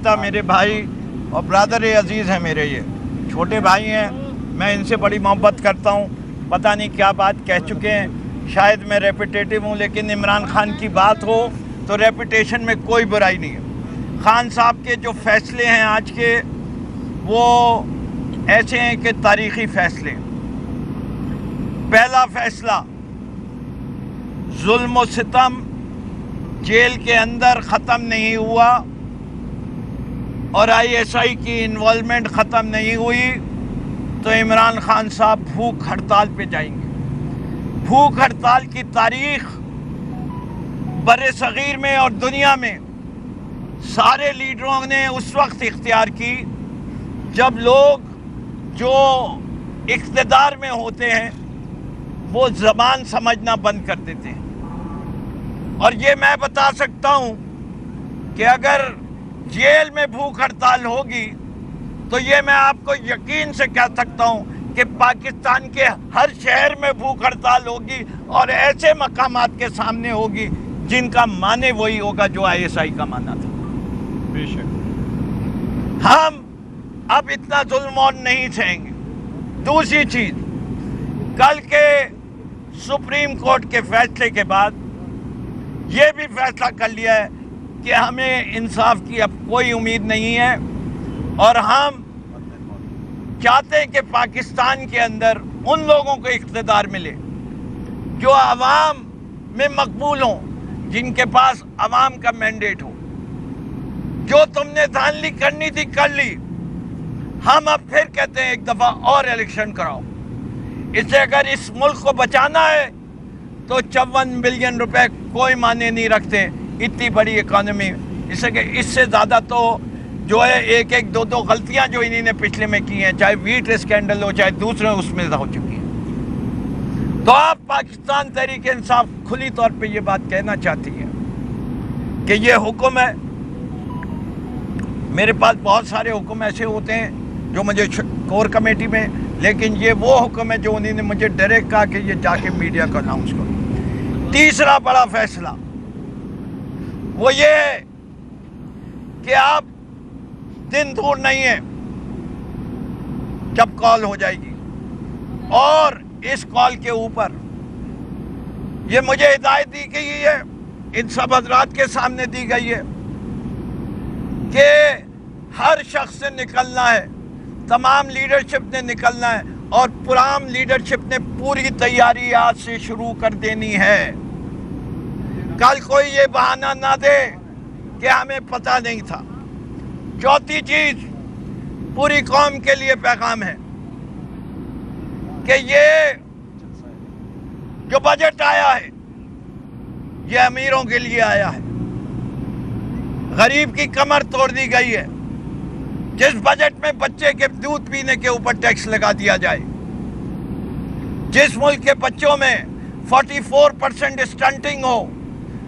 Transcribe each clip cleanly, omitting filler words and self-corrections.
मेरे भाई और ब्रदर अजीज़ हैं मेरे, ये छोटे भाई हैं, मैं इनसे बड़ी मोहब्बत करता हूँ। पता नहीं क्या बात कह चुके हैं, शायद मैं रेपिटेटिव हूँ, लेकिन इमरान खान की बात हो तो रेपिटेशन में कोई बुराई नहीं है। खान साहब के जो फैसले हैं आज के, वो ऐसे हैं कि तारीख़ी फैसले। पहला फैसला, जुल्म व सितम जेल के अंदर ख़त्म नहीं हुआ और ISI की इन्वॉल्वमेंट ख़त्म नहीं हुई तो इमरान खान साहब भूख हड़ताल पे जाएंगे। भूख हड़ताल की तारीख़ बर्रे सग़ीर में और दुनिया में सारे लीडरों ने उस वक्त इख्तियार की जब लोग जो इक़्तिदार में होते हैं वो ज़बान समझना बंद कर देते हैं। और ये मैं बता सकता हूँ कि अगर जेल में भूख हड़ताल होगी तो ये मैं आपको यकीन से कह सकता हूँ कि पाकिस्तान के हर शहर में भूख हड़ताल होगी और ऐसे मकामात के सामने होगी जिनका माने वही होगा जो ISI का माना था। बेशक हम अब इतना जुल्म और नहीं सहेंगे। दूसरी चीज, कल के सुप्रीम कोर्ट के फैसले के बाद ये भी फैसला कर लिया है कि हमें इंसाफ की अब कोई उम्मीद नहीं है और हम चाहते हैं कि पाकिस्तान के अंदर उन लोगों को इख्तिदार मिले जो आवाम में मकबूल हों, जिनके पास आवाम का मैंडेट हो। जो तुमने धांधली करनी थी कर ली, हम अब फिर कहते हैं एक दफ़ा और इलेक्शन कराओ। इससे अगर इस मुल्क को बचाना है तो 54 बिलियन रुपए कोई मायने नहीं रखते इतनी बड़ी इकॉनमी। इससे ज़्यादा तो जो है एक एक दो दो गलतियां जो इन्होंने पिछले में की हैं, चाहे वीट स्कैंडल हो चाहे दूसरे उसमें हो चुकी हैं। तो आप पाकिस्तान तहरीक इंसाफ खुली तौर पे ये बात कहना चाहती है कि ये हुक्म है। मेरे पास बहुत सारे हुक्म ऐसे होते हैं जो मुझे कोर कमेटी में, लेकिन ये वो हुक्म है जो उन्होंने मुझे डायरेक्ट कहा कि ये जाके मीडिया को अनाउंस करो। तीसरा बड़ा फैसला वो ये है कि आप दिन दूर नहीं है जब कॉल हो जाएगी और इस कॉल के ऊपर ये मुझे हिदायत दी गई है, इन सब हजरात के सामने दी गई है कि हर शख्स ने निकलना है, तमाम लीडरशिप ने निकलना है और पुरान लीडरशिप ने पूरी तैयारी आज से शुरू कर देनी है। कल कोई ये बहाना ना दे कि हमें पता नहीं था। चौथी चीज, पूरी कौम के लिए पैगाम है कि ये जो बजट आया है ये अमीरों के लिए आया है, गरीब की कमर तोड़ दी गई है। जिस बजट में बच्चे के दूध पीने के ऊपर टैक्स लगा दिया जाए, जिस मुल्क के बच्चों में 44% स्टंटिंग हो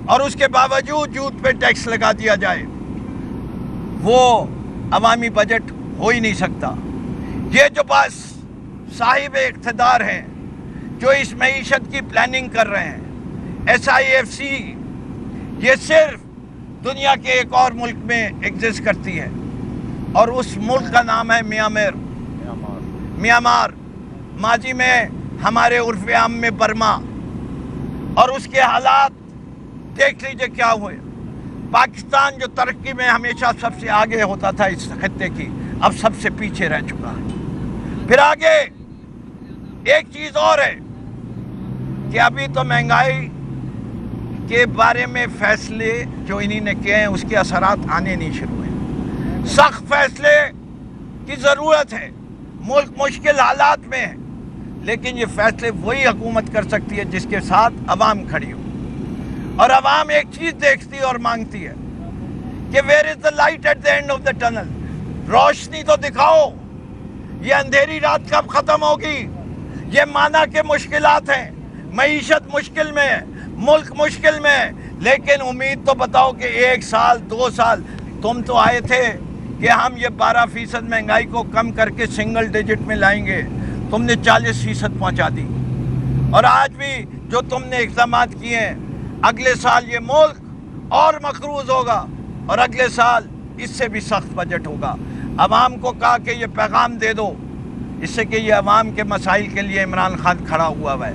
और उसके बावजूद दूध पे टैक्स लगा दिया जाए, वो अवामी बजट हो ही नहीं सकता। ये जो बस साहिब इख्तिदार हैं जो इस मईशत की प्लानिंग कर रहे हैं, SIFC, ये सिर्फ दुनिया के एक और मुल्क में एग्जिस्ट करती है और उस मुल्क का नाम है म्यांमार। माजी में हमारे उर्फ आम में बर्मा, और उसके हालात देख लीजिए क्या हुए। पाकिस्तान जो तरक्की में हमेशा सबसे आगे होता था इस खत्ते की, अब सबसे पीछे रह चुका है। फिर आगे एक चीज और है कि अभी तो महंगाई के बारे में फैसले जो इन्होंने किए हैं उसके असरात आने नहीं शुरू हुए। सख्त फैसले की ज़रूरत है, मुल्क मुश्किल हालात में है, लेकिन ये फैसले वही हुकूमत कर सकती है जिसके साथ अवाम खड़ी हो। और अवाम एक चीज देखती और मांगती है कि where is the light at the end of the tunnel, रोशनी तो दिखाओ, ये अंधेरी रात कब खत्म होगी। ये माना कि मुश्किलात हैं, मईशत मुश्किल में है, मुल्क मुश्किल में है, लेकिन उम्मीद तो बताओ कि 1 साल 2 साल तुम तो आए थे कि हम ये 12% महंगाई को कम करके सिंगल डिजिट में लाएंगे, तुमने 40% पहुंचा दी। और आज भी जो तुमने इक़दाम किए हैं, अगले साल ये मुल्क और मकरूज होगा और अगले साल اس سے بھی سخت بجٹ ہوگا. عوام کو کہا کہ یہ پیغام دے دو اس سے کہ یہ عوام کے مسائل کے لیے عمران خان کھڑا ہوا ہے.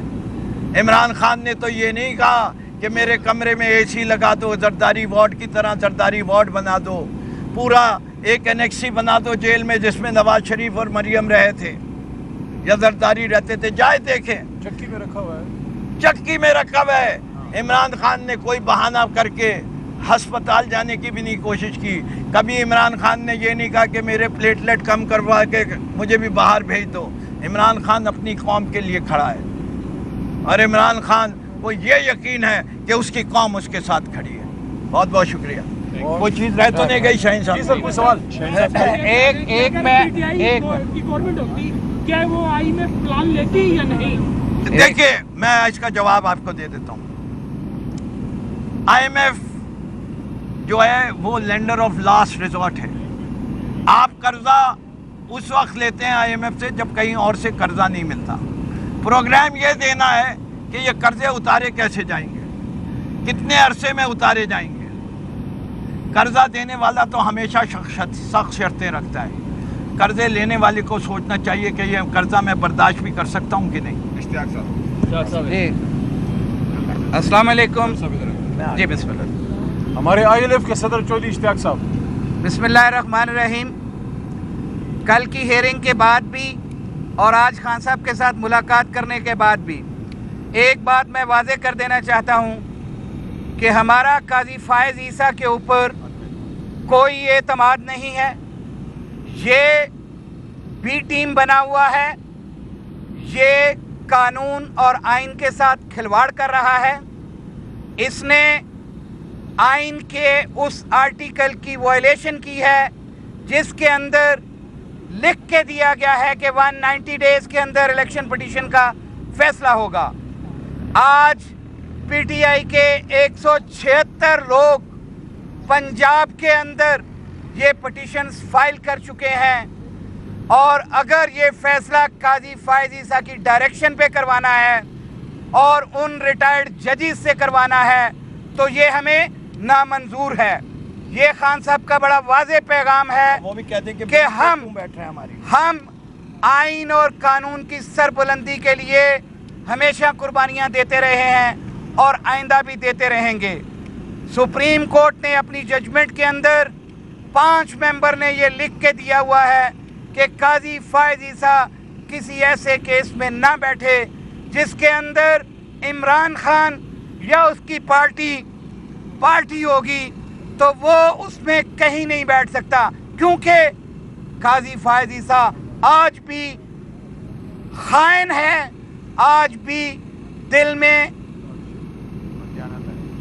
عمران خان نے تو یہ نہیں کہا کہ میرے کمرے میں اے سی لگا دو, زرداری وارڈ کی طرح زرداری وارڈ بنا دو, پورا ایک انیکسی بنا دو جیل میں جس میں نواز شریف اور مریم رہے تھے یا زرداری رہتے تھے. جائے دیکھیں, چکی میں رکھا ہوا ہے, چکی میں رکھا ہوا ہے. عمران خان نے کوئی بہانہ کر کے ہسپتال جانے کی بھی نہیں کوشش کی. کبھی عمران خان نے یہ نہیں کہا کہ میرے پلیٹلیٹ کم کروا کے مجھے بھی باہر بھیج دو. عمران خان اپنی قوم کے لیے کھڑا ہے اور عمران خان کو یہ یقین ہے کہ اس کی قوم اس کے ساتھ کھڑی ہے. بہت بہت شکریہ. کوئی چیز رہ تو نہیں گئی شاہین صاحب؟ جی سر کوئی سوال؟ گورنمنٹ ہوتی کیا وہ آئی میں پلان لیتی یا نہیں؟ دیکھیے میں اس کا جواب آپ کو دے دیتا ہوں. آئی ایم ایف جو ہے وہ لینڈر آف لاسٹ ریزورٹ ہے. آپ قرضہ اس وقت لیتے ہیں آئی ایم ایف سے جب کہیں اور سے قرضہ نہیں ملتا. پروگرام یہ دینا ہے کہ یہ قرضے اتارے کیسے جائیں گے, کتنے عرصے میں اتارے جائیں گے. قرضہ دینے والا تو ہمیشہ سخت شرطیں رکھتا ہے. قرضے لینے والے کو سوچنا چاہیے کہ یہ قرضہ میں برداشت بھی کر سکتا ہوں کہ نہیں. اشتیاق صاحب جی السلام علیکم. جی بسم اللہ. ہمارے آئی ایل ایف کے صدر چودھری اشتیاق صاحب. بسم اللہ الرحمن الرحیم. کل کی ہیئرنگ کے بعد بھی اور آج خان صاحب کے ساتھ ملاقات کرنے کے بعد بھی ایک بات میں واضح کر دینا چاہتا ہوں کہ ہمارا قاضی فائز عیسیٰ کے اوپر کوئی اعتماد نہیں ہے. یہ بی ٹیم بنا ہوا ہے, یہ قانون اور آئین کے ساتھ کھلواڑ کر رہا ہے. اس نے آئین کے اس آرٹیکل کی وائلیشن کی ہے جس کے اندر لکھ کے دیا گیا ہے کہ 190 ڈیز کے اندر الیکشن پٹیشن کا فیصلہ ہوگا. آج پی ٹی آئی کے 176 لوگ پنجاب کے اندر یہ پٹیشنز فائل کر چکے ہیں, اور اگر یہ فیصلہ قاضی فائز عیسیٰ کی ڈائریکشن پہ کروانا ہے اور ان ریٹائرڈ ججز سے کروانا ہے تو یہ ہمیں نامنظور ہے. یہ خان صاحب کا بڑا واضح پیغام ہے وہ بھی کہتے ہیں کہ ہم آئین اور قانون کی سربلندی کے لیے ہمیشہ قربانیاں دیتے رہے ہیں اور آئندہ بھی دیتے رہیں گے. سپریم کورٹ نے اپنی ججمنٹ کے اندر 5 ممبر نے یہ لکھ کے دیا ہوا ہے کہ قاضی فائز عیسیٰ کسی ایسے کیس میں نہ بیٹھے جس کے اندر عمران خان یا اس کی پارٹی ہوگی تو وہ اس میں کہیں نہیں بیٹھ سکتا, کیونکہ قاضی فائز عیسیٰ آج بھی خائن ہے, آج بھی دل میں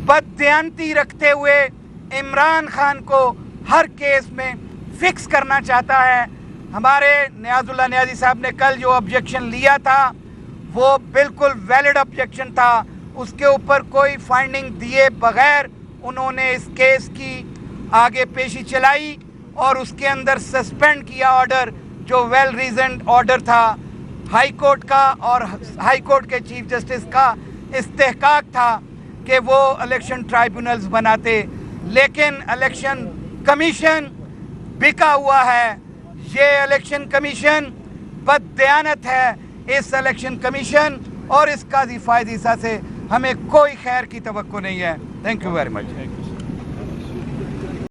بددیانتی رکھتے ہوئے عمران خان کو ہر کیس میں فکس کرنا چاہتا ہے. ہمارے نیاز اللہ نیازی صاحب نے کل جو آبجیکشن لیا تھا وہ بالکل ویلڈ آبجیکشن تھا. اس کے اوپر کوئی فائنڈنگ دیے بغیر انہوں نے اس کیس کی آگے پیشی چلائی اور اس کے اندر سسپینڈ کیا آرڈر جو ویل ریزنڈ آرڈر تھا ہائی کورٹ کا, اور ہائی کورٹ کے چیف جسٹس کا استحقاق تھا کہ وہ الیکشن ٹرائبونلز بناتے. لیکن الیکشن کمیشن بکا ہوا ہے. یہ الیکشن کمیشن بددیانت ہے. اس الیکشن کمیشن اور اس قاضی فائز عیسیٰ سے ہمیں کوئی خیر کی توقع نہیں ہے. Thank you very much.